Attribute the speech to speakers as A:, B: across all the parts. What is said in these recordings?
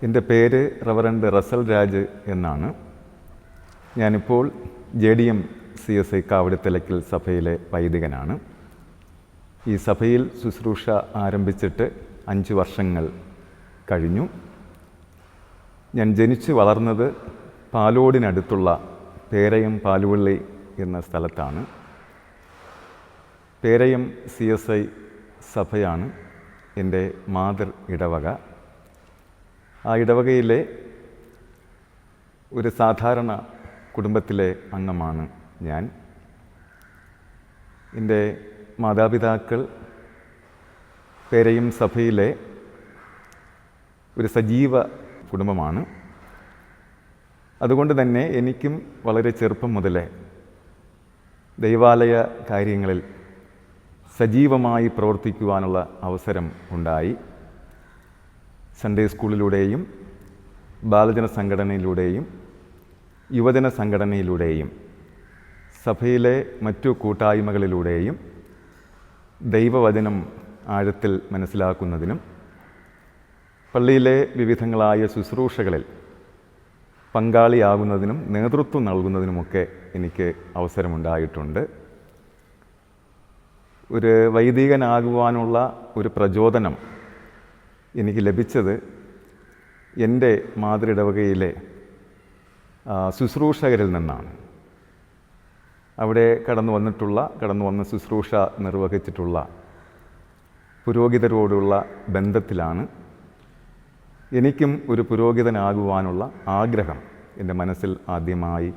A: എൻ്റെ പേര് reverend Russell Raj എന്നാണ്. ഞാനിപ്പോൾ JDM CSI കാവടിത്തലയ്ക്കൽ സഭയിലെ വൈദികനാണ്. ഈ സഭയിൽ ശുശ്രൂഷ ആരംഭിച്ചിട്ട് 5 വർഷങ്ങൾ കഴിഞ്ഞു. ഞാൻ ജനിച്ചു വളർന്നത് പാലോടിനടുത്തുള്ള പേരയം പാലുവള്ളി എന്ന സ്ഥലത്താണ്. പേരയം CSI സഭയാണ് എൻ്റെ മാതൃ ഇടവക. ആ ഇടവകയിലെ ഒരു സാധാരണ കുടുംബത്തിലെ അംഗമാണ് ഞാൻ. എൻ്റെ മാതാപിതാക്കൾ പേരയം സഭയിലെ ഒരു സജീവ കുടുംബമാണ്. അതുകൊണ്ട് തന്നെ എനിക്കും വളരെ ചെറുപ്പം മുതലേ ദൈവാലയ കാര്യങ്ങളിൽ സജീവമായി പ്രവർത്തിക്കുവാനുള്ള അവസരം ഉണ്ടായി. സൺഡേ സ്കൂളിലൂടെയും ബാലജന സംഘടനയിലൂടെയും യുവജന സംഘടനയിലൂടെയും സഭയിലെ മറ്റു കൂട്ടായ്മകളിലൂടെയും ദൈവവചനം ആഴത്തിൽ മനസ്സിലാക്കുന്നതിനും പള്ളിയിലെ വിവിധങ്ങളായ ശുശ്രൂഷകളിൽ പങ്കാളിയാകുന്നതിനും നേതൃത്വം നൽകുന്നതിനുമൊക്കെ എനിക്ക് അവസരമുണ്ടായിട്ടുണ്ട്. ഒരു വൈദികനാകുവാനുള്ള ഒരു പ്രചോദനം എനിക്ക് ലഭിച്ചത് എൻ്റെ മാതൃഇടവകയിലെ ശുശ്രൂഷകരിൽ നിന്നാണ്. അവിടെ കടന്നു വന്ന് ശുശ്രൂഷ നിർവഹിച്ചിട്ടുള്ള പുരോഹിതരോടുള്ള ബന്ധത്തിലാണ് എനിക്കും ഒരു പുരോഹിതനാകുവാനുള്ള ആഗ്രഹം എൻ്റെ മനസ്സിൽ ആദ്യമായി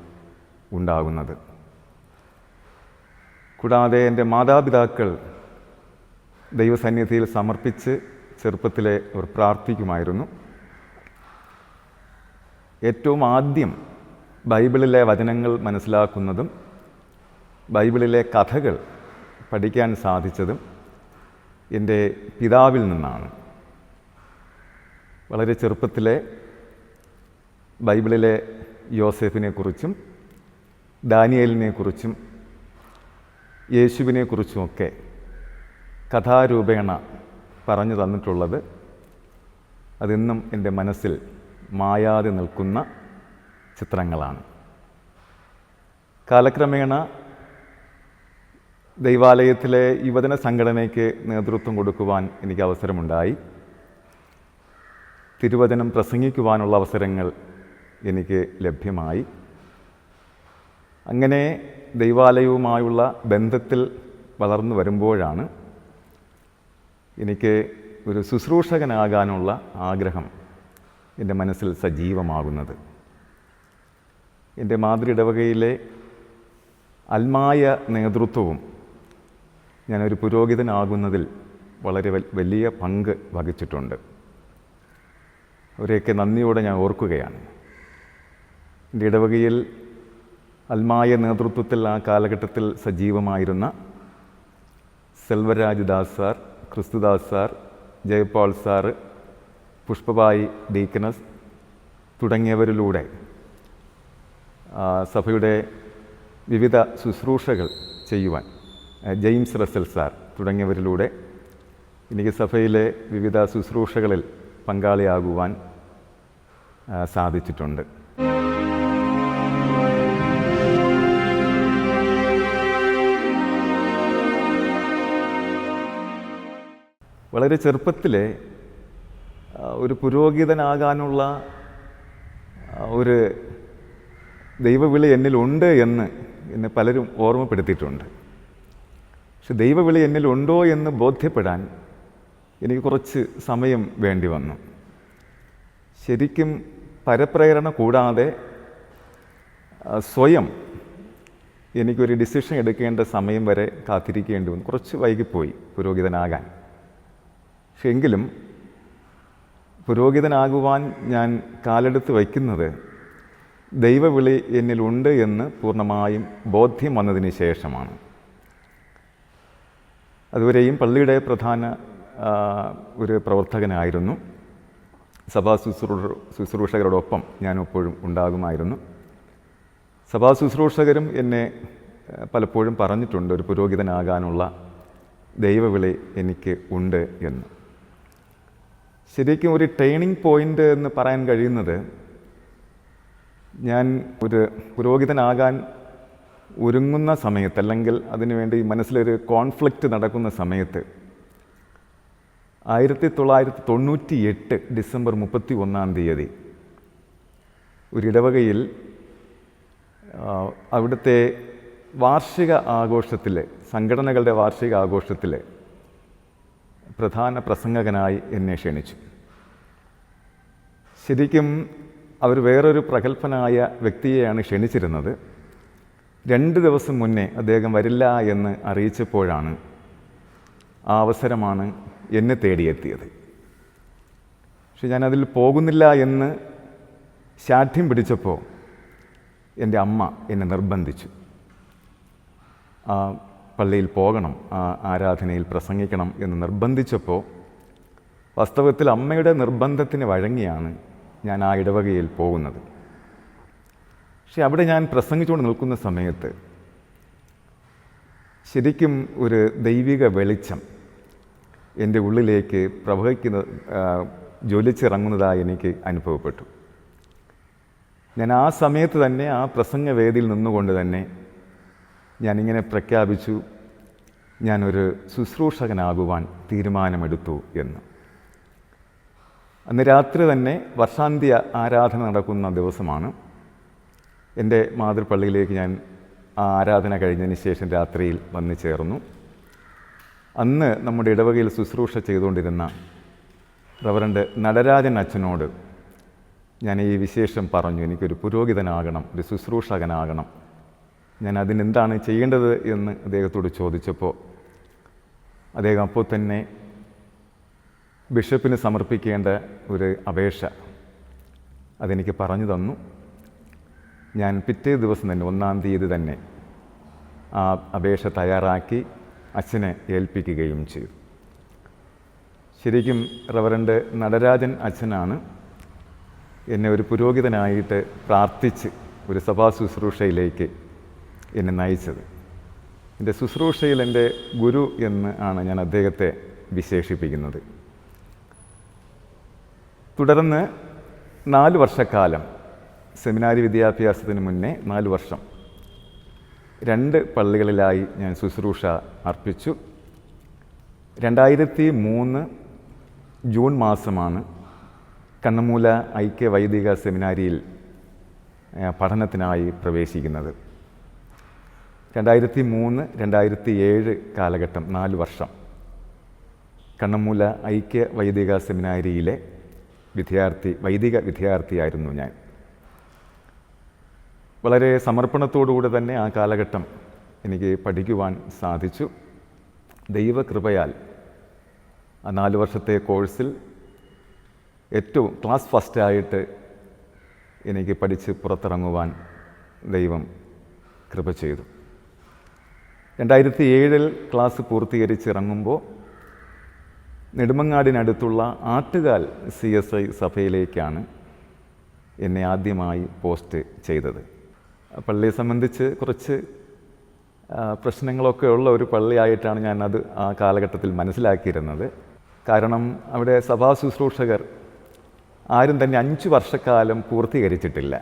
A: ഉണ്ടാകുന്നത്. കൂടാതെ എൻ്റെ മാതാപിതാക്കൾ ദൈവസന്നിധിയിൽ സമർപ്പിച്ച് ചെറുപ്പത്തിലെ അവർ പ്രാർത്ഥിക്കുമായിരുന്നു. ഏറ്റവും ആദ്യം ബൈബിളിലെ വചനങ്ങൾ മനസ്സിലാക്കുന്നതും ബൈബിളിലെ കഥകൾ പഠിക്കാൻ സാധിച്ചതും എൻ്റെ പിതാവിൽ നിന്നാണ്. വളരെ ചെറുപ്പത്തിലെ ബൈബിളിലെ യോസേഫിനെക്കുറിച്ചും ദാനിയേലിനെക്കുറിച്ചും യേശുവിനെക്കുറിച്ചുമൊക്കെ കഥാരൂപേണ പറഞ്ഞു തന്നിട്ടുള്ളത് അതിന്നും എൻ്റെ മനസ്സിൽ മായാതെ നിൽക്കുന്ന ചിത്രങ്ങളാണ്. കാലക്രമേണ ദൈവാലയത്തിലെ യുവജന സംഘടനയ്ക്ക് നേതൃത്വം കൊടുക്കുവാൻ എനിക്ക് അവസരമുണ്ടായി. തിരുവചനം പ്രസംഗിക്കുവാനുള്ള അവസരങ്ങൾ എനിക്ക് ലഭ്യമായി. അങ്ങനെ ദൈവാലയവുമായുള്ള ബന്ധത്തിൽ വളർന്നു വരുമ്പോഴാണ് എനിക്ക് ഒരു ശുശ്രൂഷകനാകാനുള്ള ആഗ്രഹം എൻ്റെ മനസ്സിൽ സജീവമാകുന്നത്. എൻ്റെ മാതൃഇടവകയിലെ അൽമായ നേതൃത്വവും ഞാനൊരു പുരോഹിതനാകുന്നതിൽ വളരെ വലിയ പങ്ക് വഹിച്ചിട്ടുണ്ട്. അവരെയൊക്കെ നന്ദിയോടെ ഞാൻ ഓർക്കുകയാണ്. എൻ്റെ ഇടവകയിൽ അൽമായ നേതൃത്വത്തിൽ ആ കാലഘട്ടത്തിൽ സജീവമായിരുന്ന Selvaraj Das sir, Kristudas sir, Jayapal sir, Pushpabai deaconess തുടങ്ങിയവരിലൂടെ സഭയുടെ വിവിധ ശുശ്രൂഷകൾ ചെയ്യുവാൻ, ജെയിംസ് റസൽ സാർ തുടങ്ങിയവരിലൂടെ എനിക്ക് സഭയിലെ വിവിധ ശുശ്രൂഷകളിൽ പങ്കാളിയാകുവാൻ സാധിച്ചിട്ടുണ്ട്. വളരെ ചെറുപ്പത്തിലെ ഒരു പുരോഹിതനാകാനുള്ള ഒരു ദൈവവിളി എന്നിലുണ്ട് എന്ന് എന്നെ പലരും ഓർമ്മപ്പെടുത്തിയിട്ടുണ്ട്. പക്ഷെ ദൈവവിളി എന്നിലുണ്ടോ എന്ന് ബോധ്യപ്പെടാൻ എനിക്ക് കുറച്ച് സമയം വേണ്ടി വന്നു. ശരിക്കും പരപ്രേരണ കൂടാതെ സ്വയം എനിക്കൊരു ഡിസിഷൻ എടുക്കേണ്ട സമയം വരെ കാത്തിരിക്കേണ്ടി വന്നു. കുറച്ച് വൈകിപ്പോയി പുരോഹിതനാകാൻ. പക്ഷെ എങ്കിലും പുരോഹിതനാകുവാൻ ഞാൻ കാലെടുത്ത് വയ്ക്കുന്നത് ദൈവവിളി എന്നിലുണ്ട് എന്ന് പൂർണ്ണമായും ബോധ്യം വന്നതിന് ശേഷമാണ്. അതുവരെയും പള്ളിയുടെ പ്രധാന ഒരു പ്രവർത്തകനായിരുന്നു. സഭാ ശുശ്രൂഷകരോടൊപ്പം ഞാൻ എപ്പോഴും ഉണ്ടാകുമായിരുന്നു. സഭാ ശുശ്രൂഷകരും എന്നെ പലപ്പോഴും പറഞ്ഞിട്ടുണ്ട് ഒരു പുരോഹിതനാകാനുള്ള ദൈവവിളി എനിക്ക് ഉണ്ട് എന്ന്. ശരിക്കും ഒരു ടേണിംഗ് പോയിൻ്റ് എന്ന് പറയാൻ കഴിയുന്നത്, ഞാൻ ഒരു പുരോഹിതനാകാൻ ഒരുങ്ങുന്ന സമയത്ത്, അല്ലെങ്കിൽ അതിനുവേണ്ടി മനസ്സിലൊരു കോൺഫ്ലിക്റ്റ് നടക്കുന്ന സമയത്ത് 1998 ഡിസംബർ 31 ഒരിടവകയിൽ അവിടുത്തെ വാർഷിക ആഘോഷത്തിൽ, സംഘടനകളുടെ വാർഷിക ആഘോഷത്തിൽ പ്രധാന പ്രസംഗകനായി എന്നെ ക്ഷണിച്ചു. ശരിക്കും അവർ വേറൊരു പ്രഗത്ഭനായ വ്യക്തിയെയാണ് ക്ഷണിച്ചിരുന്നത്. 2 ദിവസം മുന്നേ അദ്ദേഹം വരില്ല എന്ന് അറിയിച്ചപ്പോഴാണ് ആ അവസരമാണ് എന്നെ തേടിയെത്തിയത്. പക്ഷെ ഞാനതിൽ പോകുന്നില്ല എന്ന് ശാഠ്യം പിടിച്ചപ്പോൾ എൻ്റെ അമ്മ എന്നെ നിർബന്ധിച്ചു. ആ പള്ളിയിൽ പോകണം, ആ ആരാധനയിൽ പ്രസംഗിക്കണം എന്ന് നിർബന്ധിച്ചപ്പോൾ വാസ്തവത്തിൽ അമ്മയുടെ നിർബന്ധത്തിന് വഴങ്ങിയാണ് ഞാൻ ആ ഇടവകയിൽ പോകുന്നത്. പക്ഷെ അവിടെ ഞാൻ പ്രസംഗിച്ചുകൊണ്ട് നിൽക്കുന്ന സമയത്ത് ശരിക്കും ഒരു ദൈവിക വെളിച്ചം എൻ്റെ ഉള്ളിലേക്ക് ജ്വലിച്ചിറങ്ങുന്നതായി എനിക്ക് അനുഭവപ്പെട്ടു. ഞാൻ ആ സമയത്ത് തന്നെ ആ പ്രസംഗവേദിയിൽ നിന്നുകൊണ്ട് തന്നെ ഞാനിങ്ങനെ പ്രഖ്യാപിച്ചു, ഞാനൊരു ശുശ്രൂഷകനാകുവാൻ തീരുമാനമെടുത്തു എന്ന്. അന്ന് രാത്രി തന്നെ വർഷാന്ത്യ ആരാധന നടക്കുന്ന ദിവസമാണ്. എൻ്റെ മാതൃപള്ളിയിലേക്ക് ഞാൻ ആ ആരാധന കഴിഞ്ഞതിന് ശേഷം രാത്രിയിൽ വന്നു ചേർന്നു. അന്ന് നമ്മുടെ ഇടവകയിൽ ശുശ്രൂഷ ചെയ്തുകൊണ്ടിരുന്ന റവറൻഡ് നടരാജൻ അച്ഛനോട് ഞാൻ ഈ വിശേഷം പറഞ്ഞു, എനിക്കൊരു പുരോഹിതനാകണം, ഒരു ശുശ്രൂഷകനാകണം, ഞാൻ അതിനെന്താണ് ചെയ്യേണ്ടത് എന്ന് അദ്ദേഹത്തോട് ചോദിച്ചപ്പോൾ അദ്ദേഹം അപ്പോൾ തന്നെ ബിഷപ്പിന് സമർപ്പിക്കേണ്ട ഒരു അപേക്ഷ അതെനിക്ക് പറഞ്ഞു തന്നു. ഞാൻ പിറ്റേ ദിവസം തന്നെ 1 തന്നെ ആ അപേക്ഷ തയ്യാറാക്കി അച്ഛനെ ഏൽപ്പിക്കുകയും ചെയ്തു. ശരിക്കും റവറൻഡ് നടരാജൻ അച്ഛനാണ് എന്നെ ഒരു പുരോഹിതനായിട്ട് പ്രാർത്ഥിച്ച് ഒരു സഭാ ശുശ്രൂഷയിലേക്ക് എന്നെ നയിച്ചത്. എൻ്റെ ശുശ്രൂഷയിൽ എൻ്റെ ഗുരു എന്ന് ആണ് ഞാൻ അദ്ദേഹത്തെ വിശേഷിപ്പിക്കുന്നത്. തുടർന്ന് 4 വർഷക്കാലം സെമിനാരി വിദ്യാഭ്യാസത്തിന് മുന്നേ 4 വർഷം 2 പള്ളികളിലായി ഞാൻ ശുശ്രൂഷ അർപ്പിച്ചു. 2003 ജൂൺ മാസമാണ് കണ്ണമൂല ഐക്യ വൈദിക സെമിനാരിയിൽ പഠനത്തിനായി പ്രവേശിക്കുന്നത്. 2003, 2007 കാലഘട്ടം 4 വർഷം കണ്ണമൂല ഐക്യ വൈദിക സെമിനാരിയിലെ വൈദിക വിദ്യാർത്ഥിയായിരുന്നു ഞാൻ. വളരെ സമർപ്പണത്തോടുകൂടി തന്നെ ആ കാലഘട്ടം എനിക്ക് പഠിക്കുവാൻ സാധിച്ചു. ദൈവകൃപയാൽ ആ 4 വർഷത്തെ കോഴ്സിൽ ഏറ്റവും ക്ലാസ് ഫസ്റ്റായിട്ട് എനിക്ക് പഠിച്ച് പുറത്തിറങ്ങുവാൻ ദൈവം കൃപ ചെയ്തു. 2007 ക്ലാസ് പൂർത്തീകരിച്ചിറങ്ങുമ്പോൾ നെടുമങ്ങാടിനടുത്തുള്ള ആട്ടുകാൽ CSI സഭയിലേക്കാണ് എന്നെ ആദ്യമായി പോസ്റ്റ് ചെയ്തത്. പള്ളിയെ സംബന്ധിച്ച് കുറച്ച് പ്രശ്നങ്ങളൊക്കെ ഉള്ള ഒരു പള്ളിയായിട്ടാണ് ഞാനത് ആ കാലഘട്ടത്തിൽ മനസ്സിലാക്കിയിരുന്നത്. കാരണം അവിടെ സഭാ ശുശ്രൂഷകർ ആരും തന്നെ 5 വർഷക്കാലം പൂർത്തീകരിച്ചിട്ടില്ല.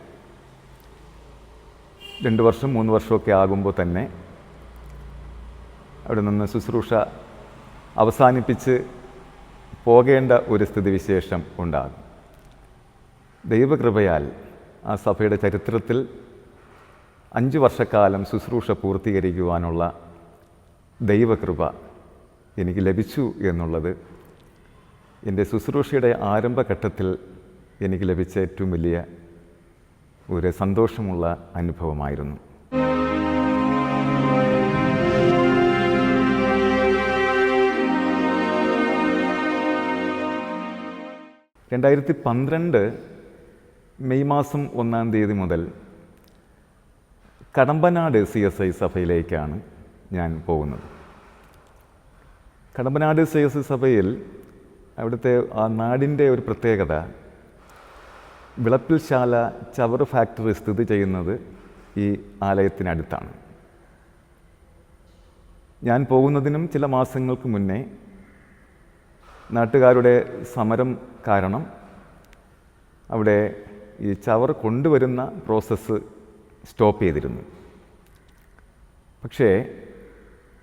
A: 2 വർഷം 3 വർഷമൊക്കെ ആകുമ്പോൾ തന്നെ അവിടെ നിന്ന് ശുശ്രൂഷ അവസാനിപ്പിച്ച് പോകേണ്ട ഒരു സ്ഥിതിവിശേഷം ഉണ്ടാകും. ദൈവകൃപയാൽ ആ സഭയുടെ ചരിത്രത്തിൽ 5 വർഷക്കാലം ശുശ്രൂഷ പൂർത്തീകരിക്കുവാനുള്ള ദൈവകൃപ എനിക്ക് ലഭിച്ചു എന്നുള്ളത് എൻ്റെ ശുശ്രൂഷയുടെ ആരംഭഘട്ടത്തിൽ എനിക്ക് ലഭിച്ച ഏറ്റവും വലിയ ഒരു സന്തോഷമുള്ള അനുഭവമായിരുന്നു. 2012 മെയ് മാസം 1-ാം തീയതി മുതൽ കടമ്പനാട് CSI സഭയിലേക്കാണ് ഞാൻ പോകുന്നത്. കടമ്പനാട് CSI സഭയിൽ അവിടുത്തെ ആ നാടിൻ്റെ ഒരു പ്രത്യേകത, വിളപ്പിൽശാല ചവറ് ഫാക്ടറി സ്ഥിതി ചെയ്യുന്നത് ഈ ആലയത്തിനടുത്താണ്. ഞാൻ പോകുന്നതിനും ചില മാസങ്ങൾക്ക് മുന്നേ നാട്ടുകാരുടെ സമരം കാരണം അവിടെ ഈ ചവർ കൊണ്ടുവരുന്ന പ്രോസസ്സ് സ്റ്റോപ്പ് ചെയ്തിരുന്നു. പക്ഷേ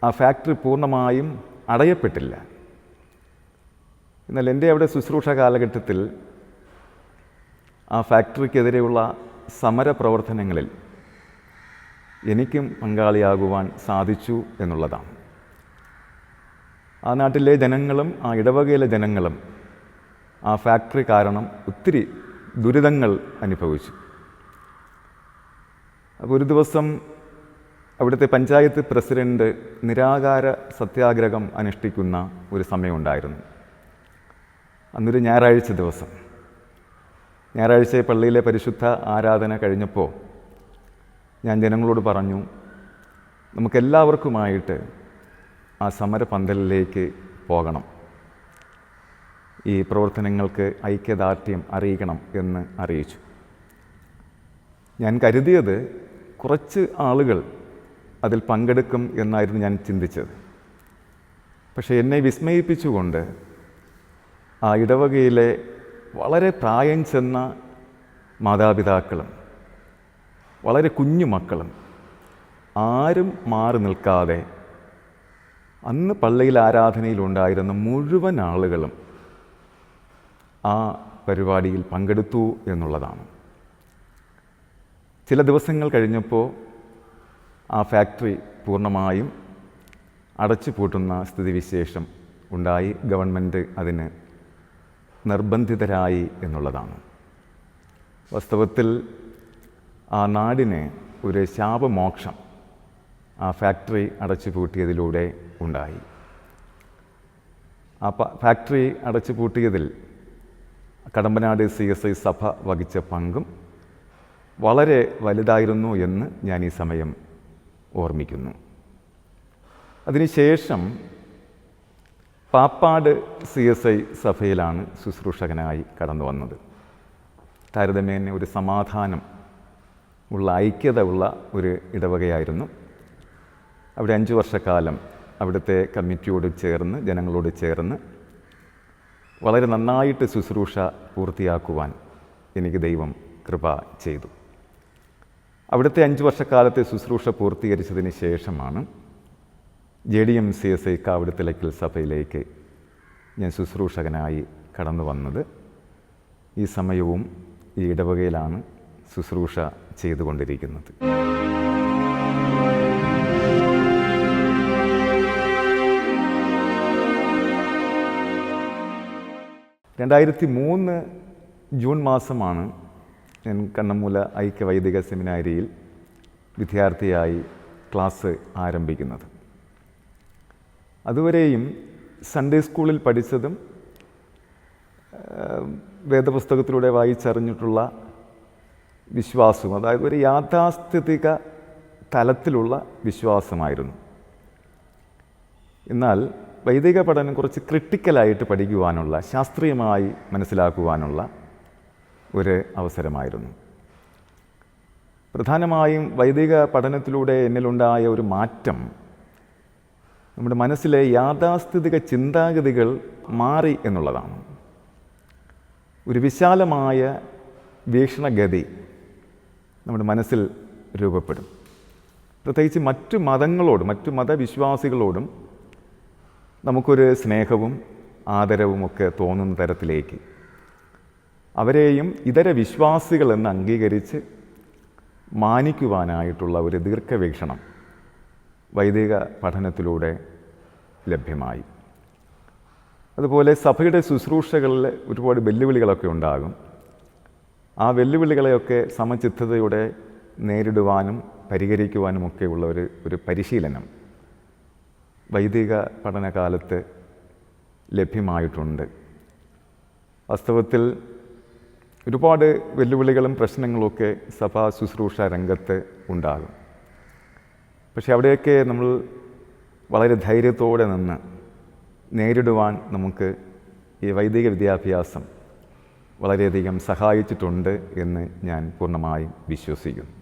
A: ആ ഫാക്ടറി പൂർണ്ണമായും അടയപ്പെട്ടില്ല. എന്നാൽ എൻ്റെ അവിടെ ശുശ്രൂഷ കാലഘട്ടത്തിൽ ആ ഫാക്ടറിക്കെതിരെയുള്ള സമരപ്രവർത്തനങ്ങളിൽ എനിക്കും പങ്കാളിയാകുവാൻ സാധിച്ചു എന്നുള്ളതാണ്. ആ നാട്ടിലെ ജനങ്ങളും ആ ഇടവകയിലെ ജനങ്ങളും ആ ഫാക്ടറി കാരണം ഒത്തിരി ദുരിതങ്ങൾ അനുഭവിച്ചു. അപ്പോൾ ഒരു ദിവസം അവിടുത്തെ പഞ്ചായത്ത് പ്രസിഡന്റ് നിരാകാര സത്യാഗ്രഹം അനുഷ്ഠിക്കുന്ന ഒരു സമയമുണ്ടായിരുന്നു. അന്നൊരു ഞായറാഴ്ച ദിവസം, ഞായറാഴ്ച പള്ളിയിലെ പരിശുദ്ധ ആരാധന കഴിഞ്ഞപ്പോൾ ഞാൻ ജനങ്ങളോട് പറഞ്ഞു, നമുക്കെല്ലാവർക്കുമായിട്ട് ആ സമരപന്തലിലേക്ക് പോകണം, ഈ പ്രവർത്തനങ്ങൾക്ക് ഐക്യദാർഢ്യം അറിയിക്കണം എന്ന് അറിയിച്ചു. ഞാൻ കരുതിയത് കുറച്ച് ആളുകൾ അതിൽ പങ്കെടുക്കും എന്നായിരുന്നു ഞാൻ ചിന്തിച്ചത്. പക്ഷേ എന്നെ വിസ്മയിപ്പിച്ചുകൊണ്ട് ആ ഇടവകയിലെ വളരെ പ്രായം ചെന്ന മാതാപിതാക്കളും വളരെ കുഞ്ഞു മക്കളും ആരും മാറി നിൽക്കാതെ അന്ന് പള്ളിയിൽ ആരാധനയിലുണ്ടായിരുന്ന മുഴുവൻ ആളുകളും ആ പരിപാടിയിൽ പങ്കെടുത്തു എന്നുള്ളതാണ്. ചില ദിവസങ്ങൾ കഴിഞ്ഞപ്പോൾ ആ ഫാക്ടറി പൂർണ്ണമായും അടച്ചു പൂട്ടുന്ന സ്ഥിതിവിശേഷം ഉണ്ടായി. ഗവൺമെൻറ് അതിന് നിർബന്ധിതരായി എന്നുള്ളതാണ്. വാസ്തവത്തിൽ ആ നാടിന് ഒരു ശാപമോക്ഷം ആ ഫാക്ടറി അടച്ചു പൂട്ടിയതിലൂടെ ഉണ്ടായി. ആ ഫാക്ടറി അടച്ചു പൂട്ടിയതിൽ കടമ്പനാട് CSI സഭ വഹിച്ച പങ്കും വളരെ വലുതായിരുന്നു എന്ന് ഞാൻ ഈ സമയം ഓർമ്മിക്കുന്നു. അതിനുശേഷം പാപ്പാട് CSI സഭയിലാണ് ശുശ്രൂഷകനായി കടന്നു വന്നത്. താരതമ്യേന ഒരു സമാധാനം ഉള്ള, ഐക്യത ഉള്ള ഒരു ഇടവകയായിരുന്നു. അവിടെ 5 വർഷക്കാലം അവിടുത്തെ കമ്മിറ്റിയോട് ചേർന്ന്, ജനങ്ങളോട് ചേർന്ന് വളരെ നന്നായിട്ട് ശുശ്രൂഷ പൂർത്തിയാക്കുവാൻ എനിക്ക് ദൈവം കൃപ ചെയ്തു. അവിടുത്തെ 5 വർഷക്കാലത്തെ ശുശ്രൂഷ പൂർത്തീകരിച്ചതിന് ശേഷമാണ് JDM CSI കാവടിത്തലയ്ക്കൽ സഭയിലേക്ക് ഞാൻ ശുശ്രൂഷകനായി കടന്നു വന്നത്. ഈ സമയവും ഈ ഇടവകയിലാണ് ശുശ്രൂഷ ചെയ്തുകൊണ്ടിരിക്കുന്നത്. 2003 ജൂൺ മാസമാണ് ഞാൻ കണ്ണമ്മൂല ഐക്യ വൈദിക സെമിനാരിയിൽ വിദ്യാർത്ഥിയായി ക്ലാസ് ആരംഭിക്കുന്നത്. അതുവരെയും സൺഡേ സ്കൂളിൽ പഠിച്ചതും വേദപുസ്തകത്തിലൂടെ വായിച്ചറിഞ്ഞിട്ടുള്ള വിശ്വാസവും, അതായത് ഒരു യാഥാസ്ഥിതിക തലത്തിലുള്ള വിശ്വാസമായിരുന്നു. എന്നാൽ വൈദിക പഠനം കുറച്ച് ക്രിട്ടിക്കലായിട്ട് പഠിക്കുവാനുള്ള, ശാസ്ത്രീയമായി മനസ്സിലാക്കുവാനുള്ള ഒരു അവസരമായിരുന്നു. പ്രധാനമായും വൈദിക പഠനത്തിലൂടെ എന്നിലുണ്ടായ ഒരു മാറ്റം, നമ്മുടെ മനസ്സിലെ യാഥാസ്ഥിതിക ചിന്താഗതികൾ മാറി എന്നുള്ളതാണ്. ഒരു വിശാലമായ വീക്ഷണഗതി നമ്മുടെ മനസ്സിൽ രൂപപ്പെടും. പ്രത്യേകിച്ച് മറ്റു മതങ്ങളോടും മറ്റു മതവിശ്വാസികളോടും നമുക്കൊരു സ്നേഹവും ആദരവുമൊക്കെ തോന്നുന്ന തരത്തിലേക്ക്, അവരെയും ഇതര വിശ്വാസികളെന്ന് അംഗീകരിച്ച് മാനിക്കുവാനായിട്ടുള്ള ഒരു ദീർഘവീക്ഷണം വൈദിക പഠനത്തിലൂടെ ലഭ്യമായി. അതുപോലെ സഭയുടെ ശുശ്രൂഷകളിൽ ഒരുപാട് വെല്ലുവിളികളൊക്കെ ഉണ്ടാകും. ആ വെല്ലുവിളികളെയൊക്കെ സമചിത്തതയോടെ നേരിടുവാനും പരിഹരിക്കുവാനുമൊക്കെയുള്ള ഒരു പരിശീലനം വൈദിക പഠനകാലത്ത് ലഭ്യമായിട്ടുണ്ട്. വാസ്തവത്തിൽ ഒരുപാട് വെല്ലുവിളികളും പ്രശ്നങ്ങളുമൊക്കെ സഭാ ശുശ്രൂഷ രംഗത്ത് ഉണ്ടാകും. പക്ഷെ അവിടെയൊക്കെ നമ്മൾ വളരെ ധൈര്യത്തോടെ നിന്ന് നേരിടുവാൻ നമുക്ക് ഈ വൈദിക വിദ്യാഭ്യാസം വളരെയധികം സഹായിച്ചിട്ടുണ്ട് എന്ന് ഞാൻ പൂർണ്ണമായും വിശ്വസിക്കുന്നു.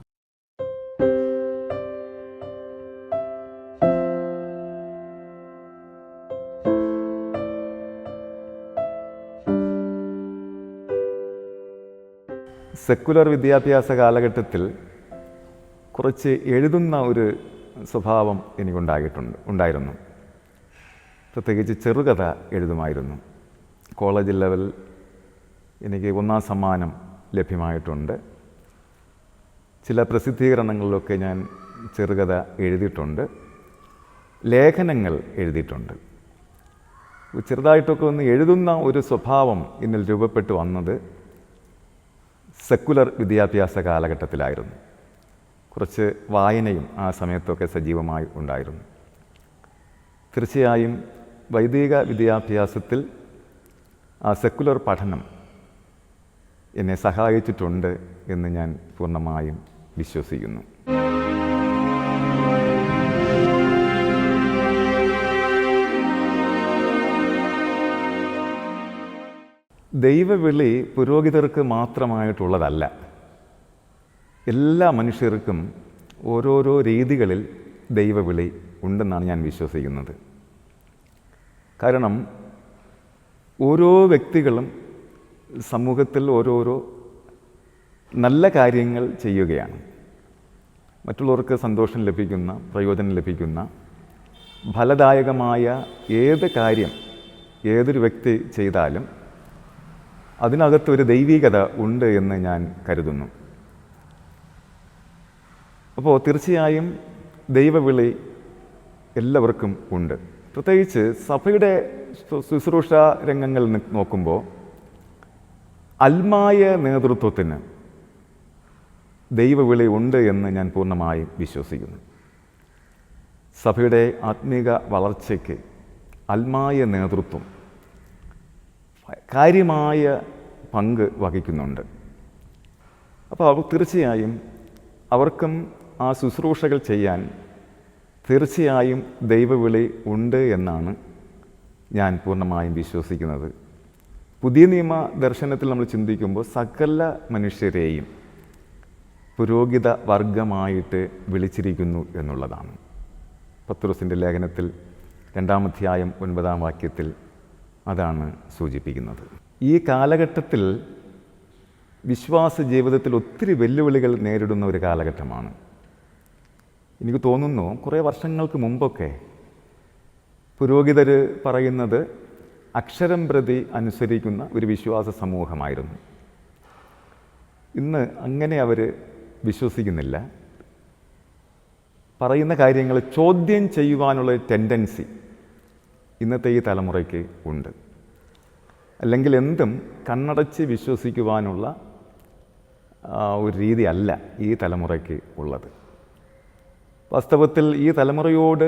A: സെക്കുലർ വിദ്യാഭ്യാസ കാലഘട്ടത്തിൽ കുറച്ച് എഴുതുന്ന ഒരു സ്വഭാവം ഉണ്ടായിരുന്നു. പ്രത്യേകിച്ച് ചെറുകഥ എഴുതുമായിരുന്നു. കോളേജ് ലെവൽ എനിക്ക് 1ാം സമ്മാനം ലഭ്യമായിട്ടുണ്ട്. ചില പ്രസിദ്ധീകരണങ്ങളിലൊക്കെ ഞാൻ ചെറുകഥ എഴുതിയിട്ടുണ്ട്, ലേഖനങ്ങൾ എഴുതിയിട്ടുണ്ട്. ചെറുതായിട്ടൊക്കെ ഒന്ന് എഴുതുന്ന ഒരു സ്വഭാവം എന്നിൽ രൂപപ്പെട്ടു വന്നത് സെക്കുലർ വിദ്യാഭ്യാസ കാലഘട്ടത്തിലായിരുന്നു. കുറച്ച് വായനയും ആ സമയത്തൊക്കെ സജീവമായി ഉണ്ടായിരുന്നു. തീർച്ചയായും വൈദിക വിദ്യാഭ്യാസത്തിൽ ആ സെക്കുലർ പഠനം എന്നെ സഹായിച്ചിട്ടുണ്ട് എന്ന് ഞാൻ പൂർണ്ണമായും വിശ്വസിക്കുന്നു. ദൈവവിളി പുരോഹിതർക്ക് മാത്രമായിട്ടുള്ളതല്ല. എല്ലാ മനുഷ്യർക്കും ഓരോരോ രീതികളിൽ ദൈവവിളി ഉണ്ടെന്നാണ് ഞാൻ വിശ്വസിക്കുന്നത്. കാരണം ഓരോ വ്യക്തികളും സമൂഹത്തിൽ ഓരോരോ നല്ല കാര്യങ്ങൾ ചെയ്യുകയാണ്. മറ്റുള്ളവർക്ക് സന്തോഷം ലഭിക്കുന്ന, പ്രയോജനം ലഭിക്കുന്ന, ഫലദായകമായ ഏത് കാര്യം ഏതൊരു വ്യക്തി ചെയ്താലും അതിനകത്തൊരു ദൈവികത ഉണ്ട് എന്ന് ഞാൻ കരുതുന്നു. അപ്പോൾ തീർച്ചയായും ദൈവവിളി എല്ലാവർക്കും ഉണ്ട്. പ്രത്യേകിച്ച് സഭയുടെ ശുശ്രൂഷ രംഗങ്ങൾ നോക്കുമ്പോൾ ആത്മായ നേതൃത്വത്തിന് ദൈവവിളി ഉണ്ട് എന്ന് ഞാൻ പൂർണ്ണമായും വിശ്വസിക്കുന്നു. സഭയുടെ ആത്മീക വളർച്ചയ്ക്ക് ആത്മായ നേതൃത്വം കാര്യമായ പങ്ക് വഹിക്കുന്നുണ്ട്. അപ്പോൾ തീർച്ചയായും അവർക്കും ആ ശുശ്രൂഷകൾ ചെയ്യാൻ തീർച്ചയായും ദൈവവിളി ഉണ്ട് എന്നാണ് ഞാൻ പൂർണ്ണമായും വിശ്വസിക്കുന്നത്. പുതിയ നിയമ ദർശനത്തിൽ നമ്മൾ ചിന്തിക്കുമ്പോൾ സകല മനുഷ്യരെയും പുരോഹിത വർഗമായിട്ട് വിളിച്ചിരിക്കുന്നു എന്നുള്ളതാണ്. പത്രോസിൻ്റെ ലേഖനത്തിൽ 2-ാം അധ്യായം 9-ാം വാക്യത്തിൽ അതാണ് സൂചിപ്പിക്കുന്നത്. ഈ കാലഘട്ടത്തിൽ വിശ്വാസ ജീവിതത്തിൽ ഒത്തിരി വെല്ലുവിളികൾ നേരിടുന്ന ഒരു കാലഘട്ടമാണ്. എനിക്ക് തോന്നുന്നു കുറേ വർഷങ്ങൾക്ക് മുമ്പൊക്കെ പുരോഹിതർ പറയുന്നത് അക്ഷരം പ്രതി അനുസരിക്കുന്ന ഒരു വിശ്വാസ സമൂഹമായിരുന്നു. ഇന്ന് അങ്ങനെ അവർ വിശ്വസിക്കുന്നില്ല. പറയുന്ന കാര്യങ്ങൾ ചോദ്യം ചെയ്യുവാനുള്ള ടെൻഡൻസി ഇന്നത്തെ ഈ തലമുറയ്ക്ക് ഉണ്ട്. അല്ലെങ്കിൽ എന്തും കണ്ണടച്ച് വിശ്വസിക്കുവാനുള്ള ഒരു രീതി അല്ല ഈ തലമുറയ്ക്ക് ഉള്ളത്. വാസ്തവത്തിൽ ഈ തലമുറയോട്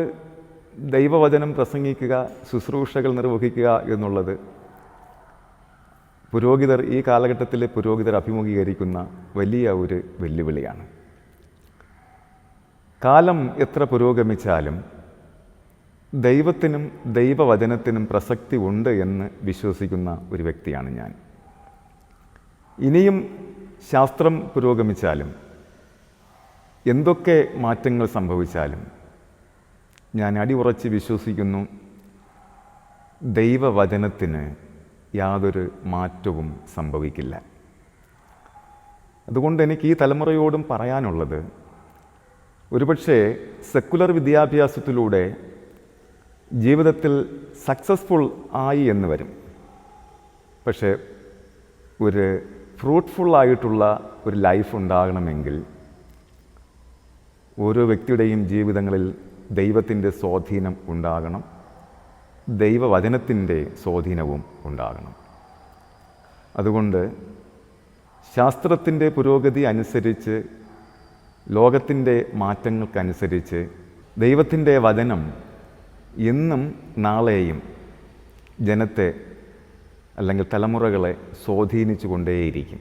A: ദൈവവചനം പ്രസംഗിക്കുക, ശുശ്രൂഷകൾ നിർവഹിക്കുക എന്നുള്ളത് ഈ കാലഘട്ടത്തിലെ പുരോഹിതർ അഭിമുഖീകരിക്കുന്ന വലിയ ഒരു വെല്ലുവിളിയാണ്. കാലം എത്ര പുരോഗമിച്ചാലും ദൈവത്തിനും ദൈവവചനത്തിനും പ്രസക്തി ഉണ്ട് എന്ന് വിശ്വസിക്കുന്ന ഒരു വ്യക്തിയാണ് ഞാൻ. ഇനിയും ശാസ്ത്രം പുരോഗമിച്ചാലും എന്തൊക്കെ മാറ്റങ്ങൾ സംഭവിച്ചാലും ഞാൻ അടിയുറച്ച് വിശ്വസിക്കുന്നു, ദൈവവചനത്തിന് യാതൊരു മാറ്റവും സംഭവിക്കില്ല. അതുകൊണ്ട് എനിക്ക് ഈ തലമുറയോടും പറയാനുള്ളത്, ഒരുപക്ഷെ സെക്കുലർ വിദ്യാഭ്യാസത്തിലൂടെ ജീവിതത്തിൽ സക്സസ്ഫുൾ ആയി എന്ന് വരും. പക്ഷേ ഒരു ഫ്രൂട്ട്ഫുള്ളായിട്ടുള്ള ഒരു ലൈഫ് ഉണ്ടാകണമെങ്കിൽ ഓരോ വ്യക്തിയുടെയും ജീവിതങ്ങളിൽ ദൈവത്തിൻ്റെ സ്വാധീനം ഉണ്ടാകണം, ദൈവവചനത്തിൻ്റെ സ്വാധീനവും ഉണ്ടാകണം. അതുകൊണ്ട് ശാസ്ത്രത്തിൻ്റെ പുരോഗതി അനുസരിച്ച്, ലോകത്തിൻ്റെ മാറ്റങ്ങൾക്കനുസരിച്ച് ദൈവത്തിൻ്റെ വചനം എന്നും നാളെയും ജനത്തെ അല്ലെങ്കിൽ തലമുറകളെ സ്വാധീനിച്ചു കൊണ്ടേയിരിക്കും.